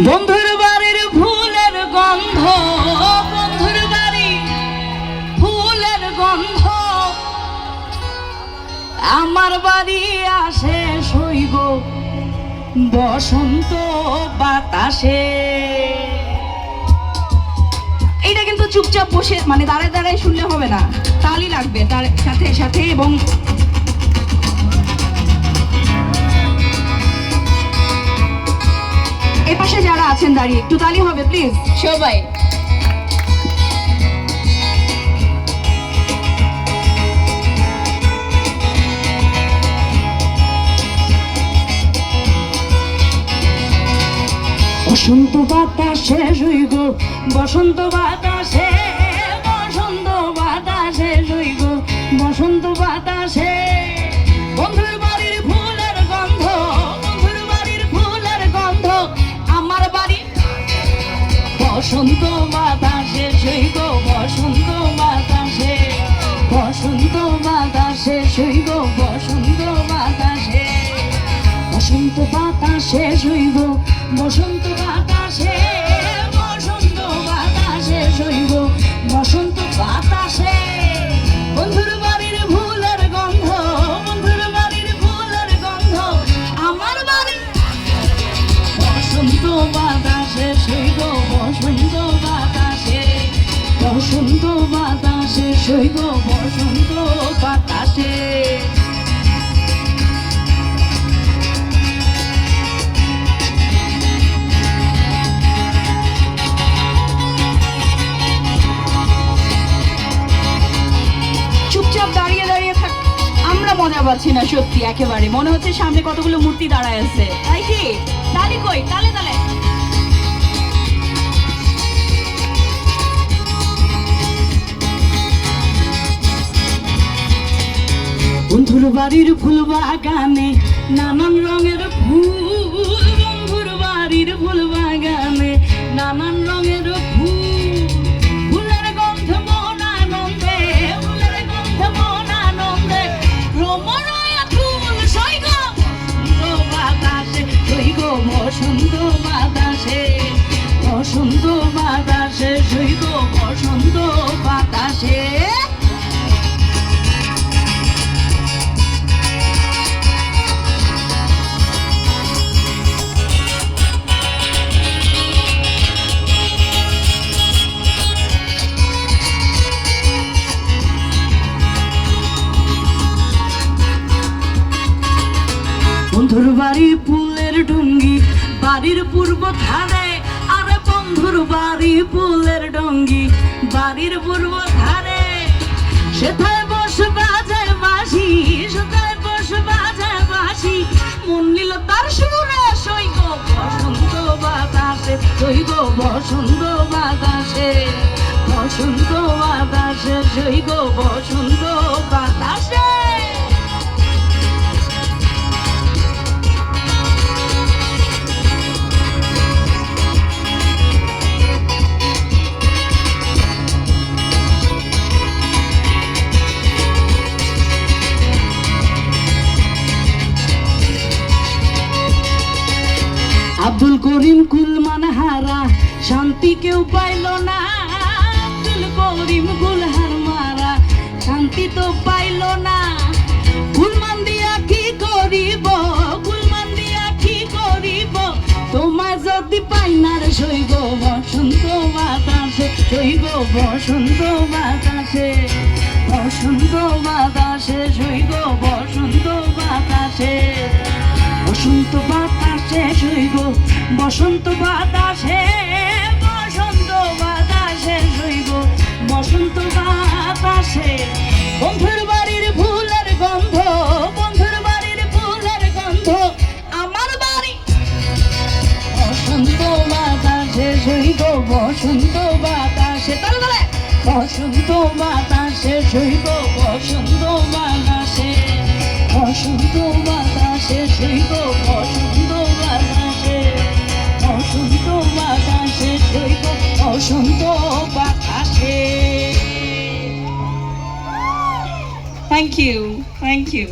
বন্ধুর বাড়ির ফুলের গন্ধ, বন্ধুর বাড়ি ফুলের গন্ধ, আমার বাড়ি আসে সইব বসন্ত বাতাসে। এইটা কিন্তু চুপচাপ বসে মানে দাঁড়ায় দাঁড়ায় শুনলে হবে না, তালি লাগবে তার সাথে সাথে। এবং এপাশে যারা আছেন দাঁড়িয়ে একটু তালি হবে প্লিজ সবাই। বসন্ত বাতাসে রইব, বসন্ত বাতাসে, বসন্ত বাতাসে রইব, বসন্ত বাতাসে। বন্ধুর বাড়ির ফুলের গন্ধ, বন্ধুর বাড়ির ফুলের গন্ধ, আমার বাড়ি বসন্ত বাতাসে রইব, বসন্ত বাতাসে, বসন্ত বাতাসে রইব, বসন্ত বাতাসে, বসন্ত বাতাসে রইব, বসন্ত বাতাসে, বসন্ত বাতাসে রইব, বসন্ত বাতাসে। বন্ধুর বাড়ির ফুলের গন্ধ, বন্ধুর বাড়ির ফুলের গন্ধ, আমার বাড়ি বসন্ত বাতাসে রইব, বসন্ত বাতাসে, বসন্ত বাতাসে রইব, বসন্ত বাতাসে। দাঁড়িয়ে দাঁড়িয়ে থাক, আমরা মজা পাচ্ছি না সত্যি, একেবারে মনে হচ্ছে সামনে কতগুলো মূর্তি দাঁড়ায় আছে, তাই কি? তালি কই, তালে তালে। বন্ধুর বাড়ির ফুল বাগানে নানান রঙের ফুল, বন্ধুর বাড়ির ফুল বাগানে নানান রঙের ফুল, ফুলের গন্ধ মন আনন্দে, ফুলের গন্ধ মন আনন্দে, ভ্রমরায় ফুল সইগ বসন্ত বাতাসে, সইগ বসন্ত বাতাসে, বসন্ত বাতাসে, সইগ বসন্ত বাতাসে। বন্ধুর বাড়ি ফুলের ডুঙ্গি, বাড়ির পূর্ব ধারে, আরে বন্ধুর বাড়ি ফুলের ডুঙ্গি, বাড়ির পূর্ব ধারে, সেথায় বস বাজায় বাঁশি, সেথায় বস বাজায় বাঁশি, মন নিল তার সুরে, সইগ বসন্ত বাতাসে, সইগ বসন্ত বাতাসে, বসন্ত বাতাসে, সইগ বসন্ত বাতাসে। আব্দুল করিম কুলমান হারা, শান্তি কেউ পাইল না, আব্দুল করিম কুলহার মারা, শান্তি তো পাইল না। কুলমান দিয়া কি করিব, কুলমান দিয়া কি করিব, তোমায় যদি পাইনার সইব বসন্ত বাতাসে, সইব বসন্ত বাতাসে, বসন্ত বাতাসে, সইব বসন্ত বাতাসে, বসন্ত বাতাসে সইব, বসন্ত বাতাসে, বসন্ত বাতাসে সইব, বসন্ত বাতাসে। বন্ধুর বাড়ির ফুলের গন্ধ, বন্ধুর বাড়ির ফুলের গন্ধ, আমার বাড়ি বসন্ত বাতাসে সইব, বসন্ত বাতাসে, তালে তালে, বসন্ত বাতাসে সইব, বসন্ত বাতাসে, বসন্ত বাতাসে সইব, বসন্ত বাতাসে, বসন্ত বাতাসে সইব, বসন্ত বাতাসে। Thank you, thank you.